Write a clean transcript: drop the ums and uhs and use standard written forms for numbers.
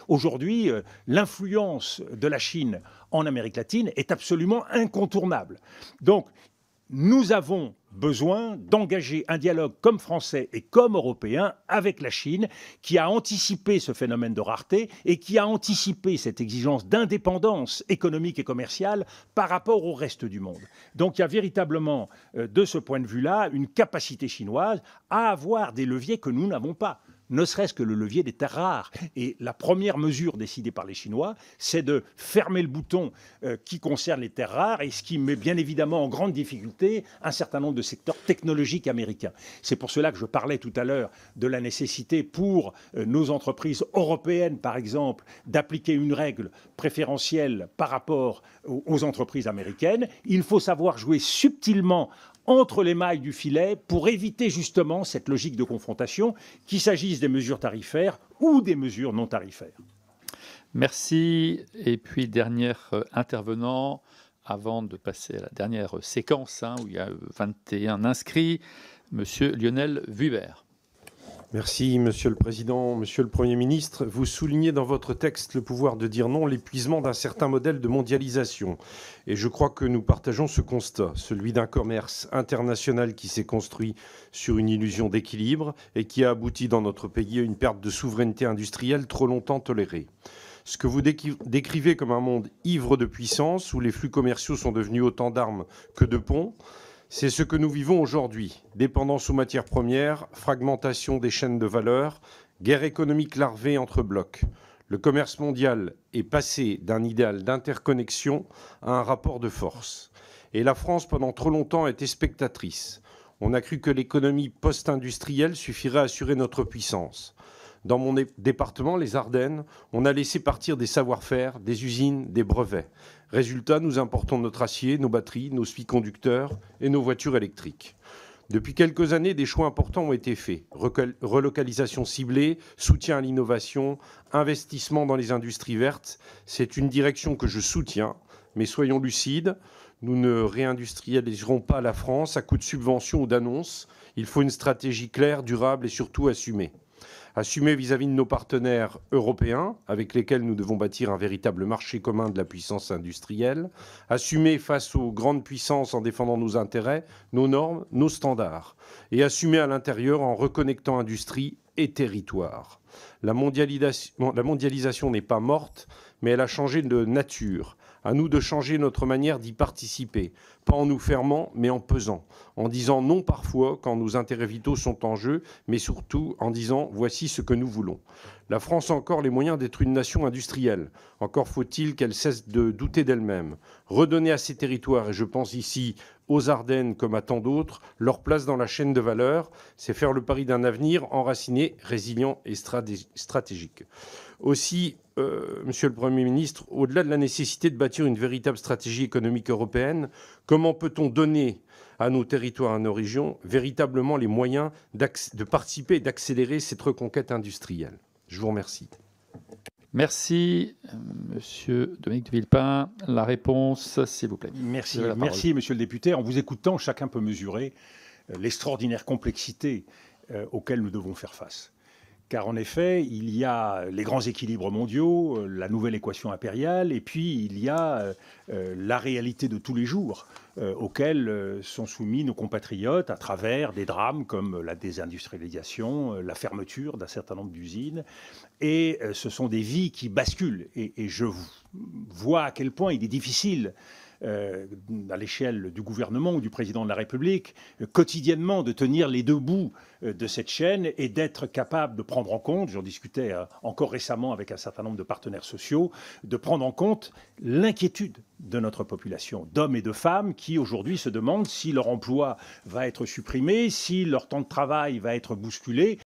Aujourd'hui, l'influence de la Chine en Amérique latine est absolument incontournable. Donc, nous avons besoin d'engager un dialogue comme Français et comme Européens avec la Chine, qui a anticipé ce phénomène de rareté et qui a anticipé cette exigence d'indépendance économique et commerciale par rapport au reste du monde. Donc il y a véritablement, de ce point de vue-là, une capacité chinoise à avoir des leviers que nous n'avons pas, ne serait-ce que le levier des terres rares. Et la première mesure décidée par les Chinois, c'est de fermer le bouton qui concerne les terres rares, et ce qui met bien évidemment en grande difficulté un certain nombre de secteurs technologiques américains. C'est pour cela que je parlais tout à l'heure de la nécessité pour nos entreprises européennes, par exemple, d'appliquer une règle préférentielle par rapport aux entreprises américaines. Il faut savoir jouer subtilement entre les mailles du filet pour éviter justement cette logique de confrontation, qu'il s'agisse des mesures tarifaires ou des mesures non tarifaires. Merci. Et puis, dernier intervenant, avant de passer à la dernière séquence, où il y a 21 inscrits, Monsieur Lionel Vuibert. Merci, Monsieur le Président. Monsieur le Premier ministre, vous soulignez dans votre texte le pouvoir de dire non, l'épuisement d'un certain modèle de mondialisation. Et je crois que nous partageons ce constat, celui d'un commerce international qui s'est construit sur une illusion d'équilibre et qui a abouti dans notre pays à une perte de souveraineté industrielle trop longtemps tolérée. Ce que vous décrivez comme un monde ivre de puissance, où les flux commerciaux sont devenus autant d'armes que de ponts, c'est ce que nous vivons aujourd'hui. Dépendance aux matières premières, fragmentation des chaînes de valeur, guerre économique larvée entre blocs. Le commerce mondial est passé d'un idéal d'interconnexion à un rapport de force. Et la France, pendant trop longtemps, a été spectatrice. On a cru que l'économie post-industrielle suffirait à assurer notre puissance. Dans mon département, les Ardennes, on a laissé partir des savoir-faire, des usines, des brevets. Résultat, nous importons notre acier, nos batteries, nos semi-conducteurs et nos voitures électriques. Depuis quelques années, des choix importants ont été faits. Relocalisation ciblée, soutien à l'innovation, investissement dans les industries vertes. C'est une direction que je soutiens, mais soyons lucides, nous ne réindustrialiserons pas la France à coup de subventions ou d'annonces. Il faut une stratégie claire, durable et surtout assumée. Assumer vis-à-vis de nos partenaires européens, avec lesquels nous devons bâtir un véritable marché commun de la puissance industrielle. Assumer face aux grandes puissances en défendant nos intérêts, nos normes, nos standards. Et assumer à l'intérieur en reconnectant industrie et territoire. La mondialisation n'est pas morte, mais elle a changé de nature. À nous de changer notre manière d'y participer, pas en nous fermant, mais en pesant, en disant non parfois quand nos intérêts vitaux sont en jeu, mais surtout en disant voici ce que nous voulons. La France a encore les moyens d'être une nation industrielle. Encore faut-il qu'elle cesse de douter d'elle-même. Redonner à ces territoires, et je pense ici aux Ardennes comme à tant d'autres, leur place dans la chaîne de valeur, c'est faire le pari d'un avenir enraciné, résilient et stratégique. Aussi, Monsieur le Premier ministre, au-delà de la nécessité de bâtir une véritable stratégie économique européenne, comment peut-on donner à nos territoires, à nos régions, véritablement les moyens de participer et d'accélérer cette reconquête industrielle? Je vous remercie. Merci, Monsieur Dominique de Villepin. La réponse, s'il vous plaît. Merci, Monsieur le député. En vous écoutant, chacun peut mesurer l'extraordinaire complexité auquel nous devons faire face. Car en effet, il y a les grands équilibres mondiaux, la nouvelle équation impériale, et puis il y a la réalité de tous les jours auxquels sont soumis nos compatriotes à travers des drames comme la désindustrialisation, la fermeture d'un certain nombre d'usines. Et ce sont des vies qui basculent. Et je vois à quel point il est difficile à l'échelle du gouvernement ou du président de la République, quotidiennement de tenir les deux bouts de cette chaîne et d'être capable de prendre en compte, j'en discutais encore récemment avec un certain nombre de partenaires sociaux, de prendre en compte l'inquiétude de notre population, d'hommes et de femmes qui aujourd'hui se demandent si leur emploi va être supprimé, si leur temps de travail va être bousculé.